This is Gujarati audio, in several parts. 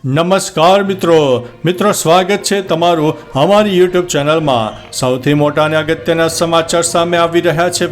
નમસ્કાર મિત્રો સ્વાગત છે તમારું અમારી યુટ્યુબ ચેનલમાં। સૌથી મોટા અને અગત્યના સમાચાર સામે આવી રહ્યા છે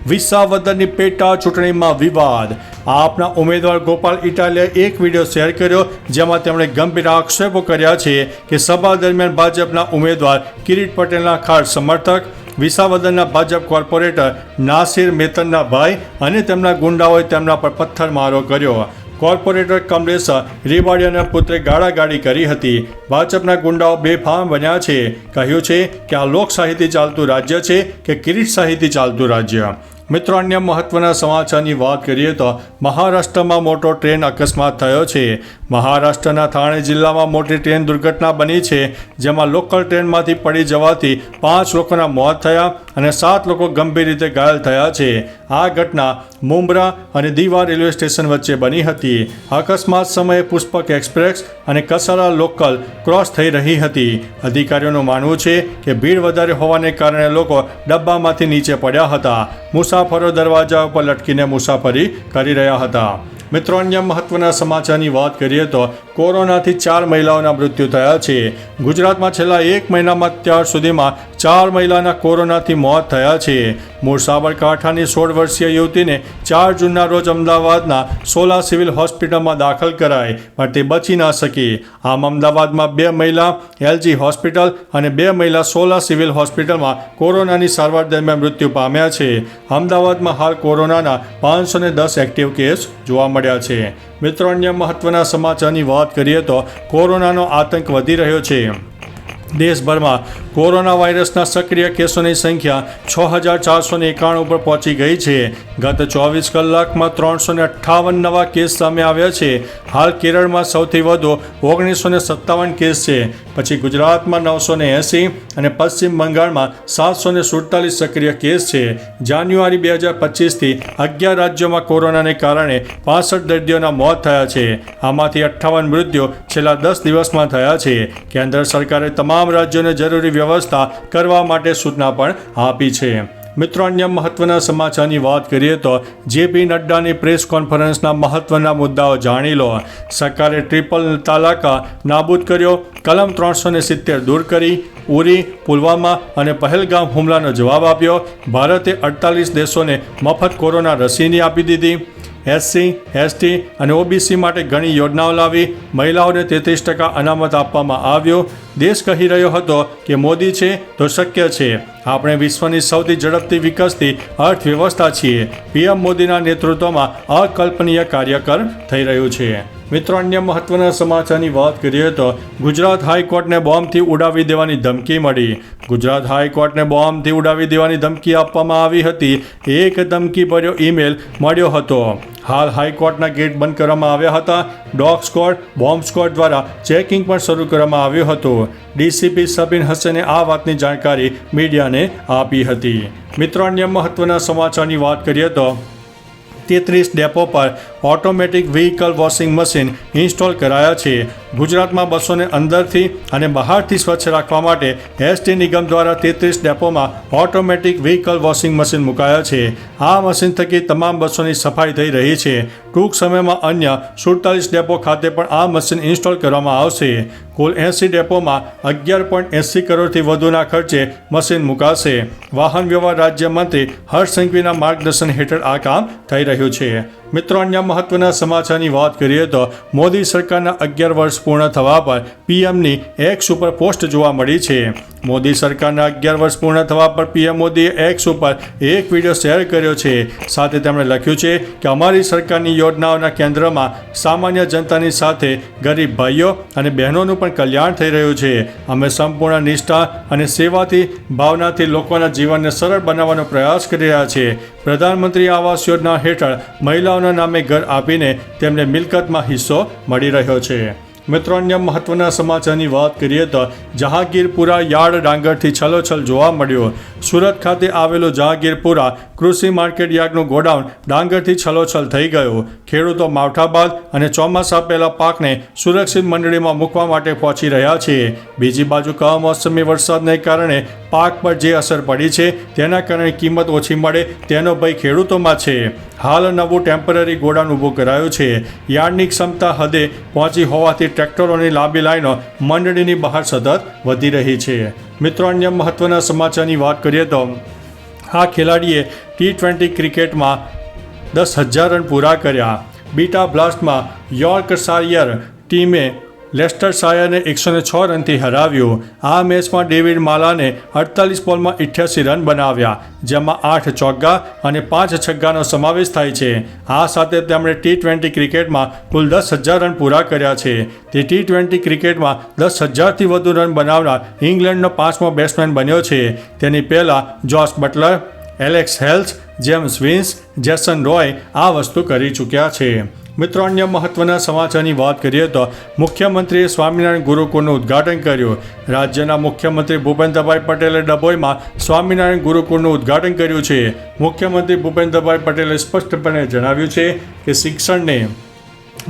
વિસાવદરની પેટા ચૂંટણીમાં વિવાદ। આપના ઉમેદવાર ગોપાલ ઇટાલિયાએ એક વિડીયો શેર કર્યો જેમાં તેમણે ગંભીર આક્ષેપો કર્યા છે કે સભા દરમિયાન ભાજપના ઉમેદવાર કિરીટ પટેલના ખાસ સમર્થક વિસાવદરના ભાજપ કોર્પોરેટર નાસિર મેતનના ભાઈ અને તેમના ગુંડાઓએ તેમના પર પથ્થરમારો કર્યો। કોર્પોરેટર કમલેશ રીબાડિયાના પુત્રે ગાળાગાળી કરી હતી। ભાજપના ગુંડાઓ બેફામ બન્યા છે। કહ્યું છે કે આ લોકશાહીથી ચાલતું રાજ્ય છે કે કિરીટશાહીથી ચાલતું રાજ્ય। મિત્રો, અન્ય મહત્વના સમાચારની વાત કરીએ તો મહારાષ્ટ્રમાં મોટો ટ્રેન અકસ્માત થયો છે। મહારાષ્ટ્રના થાણે જિલ્લામાં મોટી ટ્રેન દુર્ઘટના બની છે જેમાં લોકલ ટ્રેનમાંથી પડી જવાથી 5 લોકોના મોત થયા અને 7 લોકો ગંભીર રીતે ઘાયલ થયા છે। આ ઘટના મુંબ્રા અને દીવા રેલવે સ્ટેશન વચ્ચે બની હતી। અકસ્માત સમયે પુષ્પક એક્સપ્રેસ અને કસારા લોકલ ક્રોસ થઈ રહી હતી। અધિકારીઓનું માનવું છે કે ભીડ વધારે હોવાને કારણે લોકો ડબ્બામાંથી નીચે પડ્યા હતા। મુસાફરો દરવાજા ઉપર લટકીને મુસાફરી કરી રહ્યા હતા। મિત્રો, અન્ય મહત્વના સમાચારની વાત કરીએ તો કોરોનાથી 4 મહિલાઓના મૃત્યુ થયા છે। ગુજરાતમાં છેલ્લા 1 મહિનામાં અત્યાર સુધીમાં 4 મહિલાના કોરોનાથી મોત થયા છે। મૂળ સાબરકાંઠાની 16 વર્ષીય યુવતીને 4 જૂનના રોજ અમદાવાદના સોલા સિવિલ હોસ્પિટલમાં દાખલ કરાઈ પણ તે બચી ન શકી। આમ અમદાવાદમાં 2 મહિલા એલજી હોસ્પિટલ અને 2 મહિલા સોલા સિવિલ હોસ્પિટલમાં કોરોનાની સારવાર દરમિયાન મૃત્યુ પામ્યા છે। અમદાવાદમાં હાલ કોરોનાના 510 એક્ટિવ કેસ જોવા મળ્યા છે। મિત્રો, અન્ય મહત્વના સમાચારની વાત કરીએ તો કોરોનાનો આતંક વધી રહ્યો છે। દેશભરમાં કોરોના વાયરસના સક્રિય કેસોની સંખ્યા 6491 પર પહોંચી ગઈ છે। ગત 24 કલાકમાં 358 નવા કેસ સામે આવ્યા છે। હાલ કેરળમાં સૌથી વધુ 1957 કેસ છે। પછી ગુજરાતમાં 980 અને પશ્ચિમ બંગાળમાં 747 સક્રિય કેસ છે। જાન્યુઆરી 2025થી 11 રાજ્યોમાં કોરોનાને કારણે 65 દર્દીઓના મોત થયા છે। આમાંથી 58 મૃત્યુ છેલ્લા 10 દિવસમાં થયા છે। કેન્દ્ર સરકારે તમામ રાજ્યોને જરૂરી વ્યવસ્થા કરવા માટે સૂચના પણ આપી છે। મિત્રો, અન્ય મહત્વના સમાચારની વાત કરીએ તો જેપી નડ્ડાની પ્રેસ કોન્ફરન્સના મહત્વના મુદ્દાઓ જાણી લો। સરકારે ટ્રિપલ તલાક નાબૂદ કર્યો, કલમ 370 દૂર કરી, ઉરી, પુલવામા અને પહેલગામ હુમલાનો જવાબ આપ્યો, ભારતે 48 દેશોને મફત કોરોના રસીની આપી દીધી, એસસી, એસટી અને ઓબીસી માટે ઘણી યોજનાઓ લાવી, મહિલાઓને 33% અનામત આપવામાં આવ્યો। દેશ કહી રહ્યો હતો કે મોદી છે તો શક્ય છે, આપણે વિશ્વની સૌથી ઝડપથી વિકસતી અર્થવ્યવસ્થા છીએ। પીએમ મોદીના નેતૃત્વમાં અકલ્પનીય કાર્ય થઈ રહ્યું છે। મિત્રો, અન્ય મહત્વના સમાચારની વાત કરીએ તો ગુજરાત હાઈકોર્ટને બોમ્બથી ઉડાવી દેવાની ધમકી મળી। ગુજરાત હાઈકોર્ટને બોમ્બથી ઉડાવી દેવાની ધમકી આપવામાં આવી હતી। એક ધમકીભર્યો ઈમેલ મળ્યો હતો। હાલ હાઈકોર્ટના ગેટ બંધ કરવામાં આવ્યા હતા। ડોગ સ્ક્વોડ, બોમ્બ સ્ક્વોડ દ્વારા ચેકિંગ પણ શરૂ કરવામાં આવ્યું હતું। ડીસીપી સબીન હસને આ વાતની જાણકારી મીડિયાને આપી હતી। મિત્રો, અન્ય મહત્વના સમાચારની વાત કરીએ તો 33 ડેપો પર automatic vehicle washing machine install કરાયા છે। ગુજરાતમાં બસોને અંદરથી અને બહારથી સ્વચ્છ રાખવા માટે એસટી નિગમ દ્વારા 33 ડેપોમાં ઓટોમેટિક વ્હીકલ વોશિંગ મશીન મુકાયા છે। આ મશીન થકી તમામ બસોની સફાઈ થઈ રહી છે। ટૂંક સમયમાં અન્ય 47 ડેપો ખાતે પણ આ મશીન ઇન્સ્ટોલ કરવામાં આવશે। કુલ 80 ડેપોમાં 11.80 કરોડથી વધુના ખર્ચે મશીન મુકાશે। વાહન વ્યવહાર રાજ્યમંત્રી હર્ષ સંઘવીના માર્ગદર્શન હેઠળ આ કામ થઈ રહ્યું છે। મિત્રો, અન્ય મહત્વના સમાચારની વાત કરીએ તો મોદી સરકારના 11 વર્ષ પૂર્ણ થવા પર પીએમની એક્સ ઉપર પોસ્ટ જોવા મળી છે। મોદી સરકારના 11 વર્ષ પૂર્ણ થવા પર પીએમ મોદીએ એક્સ ઉપર એક વિડીયો શેર કર્યો છે। સાથે તેમણે લખ્યું છે કે અમારી સરકારની યોજનાઓના કેન્દ્રમાં સામાન્ય જનતાની સાથે ગરીબ ભાઈઓ અને બહેનોનું પણ કલ્યાણ થઈ રહ્યું છે। અમે સંપૂર્ણ નિષ્ઠા અને સેવાથી ભાવનાથી લોકોના જીવનને સરળ બનાવવાનો પ્રયાસ કરી રહ્યા છીએ। પ્રધાનમંત્રી આવાસ યોજના હેઠળ મહિલાઓના નામે ઘર આપીને તેમને મિલકતમાં હિસ્સો મળી રહ્યો છે। મિત્રો, અન્ય મહત્વના સમાચારની વાત કરીએ તો જહાંગીરપુરા યાર્ડ ડાંગરથી છલોછલ જોવા મળ્યો। સુરત ખાતે આવેલું જહાંગીરપુરા કૃષિ માર્કેટ યાર્ડનું ગોડાઉન ડાંગરથી છલોછલ થઈ ગયું। ખેડૂતો માવઠા બાદ અને ચોમાસા પહેલાં પાકને સુરક્ષિત મંડળીમાં મૂકવા માટે પહોંચી રહ્યા છે. બીજી બાજુ કમોસમી વરસાદને કારણે પાક પર જે અસર પડી છે તેના કારણે કિંમત ઓછી મળે તેનો ભય ખેડૂતોમાં છે. હાલ નવું ટેમ્પરરી ગોડાઉન ઊભું કરાયું છે. યાર્ડની ક્ષમતા હદે પહોંચી હોવાથી ટ્રેક્ટરોની લાંબી લાઈનો મંડળીની બહાર સતત વધી રહી છે. મિત્રો, અન્ય મહત્વના સમાચારની વાત કરીએ તો આ ખેલાડીએ T20 ક્રિકેટમાં 10,000 રન પૂરા કર્યા. બીટા બ્લાસ્ટમાં યોર્કશાયર ટીમે લેસ્ટરશાયરને 106 રનથી હરાવ્યું. આ મેચમાં ડેવિડ માલાને 48 બોલમાં 88 રન બનાવ્યા, જેમાં 8 ચોગ્ગા અને 5 છગ્ગાનો સમાવેશ થાય છે. આ સાથે તેમણે T20 ક્રિકેટમાં કુલ 10,000 રન પૂરા કર્યા છે. તે T20 ક્રિકેટમાં 10,000થી વધુ રન બનાવનાર ઇંગ્લેન્ડનો 5મો બેટ્સમેન બન્યો છે. તેની પહેલાં Jos Buttler, Alex Hales, James Vince, Jason Roy આ વસ્તુ કરી ચૂક્યા છે. મિત્રો, અન્ય મહત્વના સમાચારની વાત કરીએ તો મુખ્યમંત્રીએ સ્વામિનારાયણ ગુરુકુળનું ઉદ્ઘાટન કર્યું. રાજ્યના મુખ્યમંત્રી ભૂપેન્દ્રભાઈ પટેલે ડભોઈમાં સ્વામિનારાયણ ગુરુકુળનું ઉદ્ઘાટન કર્યું છે. મુખ્યમંત્રી ભૂપેન્દ્રભાઈ પટેલે સ્પષ્ટપણે જણાવ્યું છે કે શિક્ષણને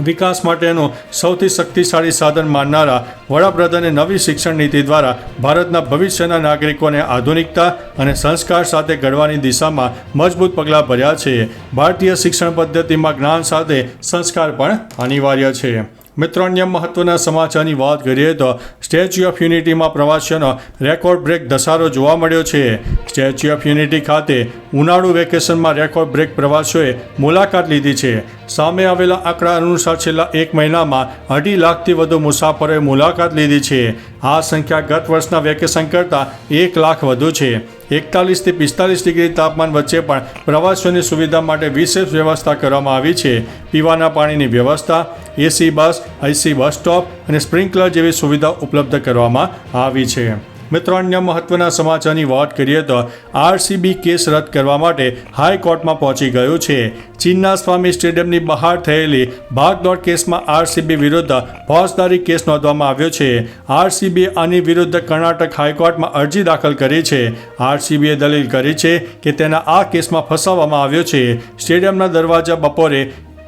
વિકાસ માટેનું સૌથી શક્તિશાળી સાધન માનનારા વડાપ્રધાને નવી શિક્ષણ નીતિ દ્વારા ભારતના ભવિષ્યના નાગરિકોને આધુનિકતા અને સંસ્કાર સાથે ઘડવાની દિશામાં મજબૂત પગલાં ભર્યા છે. ભારતીય શિક્ષણ પદ્ધતિમાં જ્ઞાન સાથે સંસ્કાર પણ અનિવાર્ય છે. મિત્રો, અન્ય મહત્વના સમાચારની વાત કરીએ તો સ્ટેચ્યુ ઓફ યુનિટીમાં પ્રવાસીઓનો રેકોર્ડ બ્રેક ધસારો જોવા મળ્યો છે. સ્ટેચ્યુ ઓફ યુનિટી ખાતે ઉનાળુ વેકેશનમાં રેકોર્ડ બ્રેક પ્રવાસીઓએ મુલાકાત લીધી છે. સામે આવેલા આંકડા અનુસાર છેલ્લા એક મહિનામાં 2.5 લાખથી વધુ મુસાફરોએ મુલાકાત લીધી છે. આ સંખ્યા ગત વર્ષના વેકેશન કરતાં 1 લાખ વધુ છે. 41 થી 45 ડિગ્રી તાપમાન વચ્ચે પણ પ્રવાસીઓની સુવિધા માટે વિશેષ વ્યવસ્થા કરવામાં આવી છે. પીવાના પાણીની વ્યવસ્થા, એસી બસ, એસી બસ સ્ટોપ અને સ્પ્રિંકલર જેવી સુવિધા ઉપલબ્ધ કરવામાં આવી છે. મિત્રો, અન્ય મહત્વના સમાચારની વાત કરીએ તો RCB કેસ રદ કરવા માટે હાઈકોર્ટમાં પહોંચી ગયું છે. ચીનના સ્વામી સ્ટેડિયમની બહાર થયેલી ભાગદોડ કેસમાં RCB વિરુદ્ધ ફોજદારી કેસ નોંધવામાં આવ્યો છે. RCB આની વિરુદ્ધ કર્ણાટક હાઈકોર્ટમાં અરજી દાખલ કરી છે. RCBએ દલીલ કરી છે કે તેના આ કેસમાં ફસાવવામાં આવ્યો છે. સ્ટેડિયમના દરવાજા બપોરે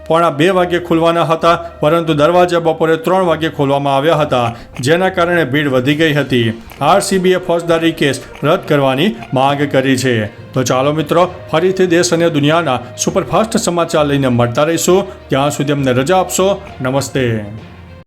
1:45 વાગ્યે ખુલવાના હતા, પરંતુ દરવાજા બપોરે 3 વાગ્યે ખોલવામાં આવ્યા હતા, જેના કારણે ભીડ વધી ગઈ હતી. RCBએ ફોજદારી કેસ રદ કરવાની માંગ કરી છે. તો ચાલો મિત્રો, ફરીથી દેશ અને દુનિયાના સુપરફાસ્ટ સમાચાર લઈને મળતા રહીશું. ત્યાં સુધી અમને રજા આપશો. નમસ્તે.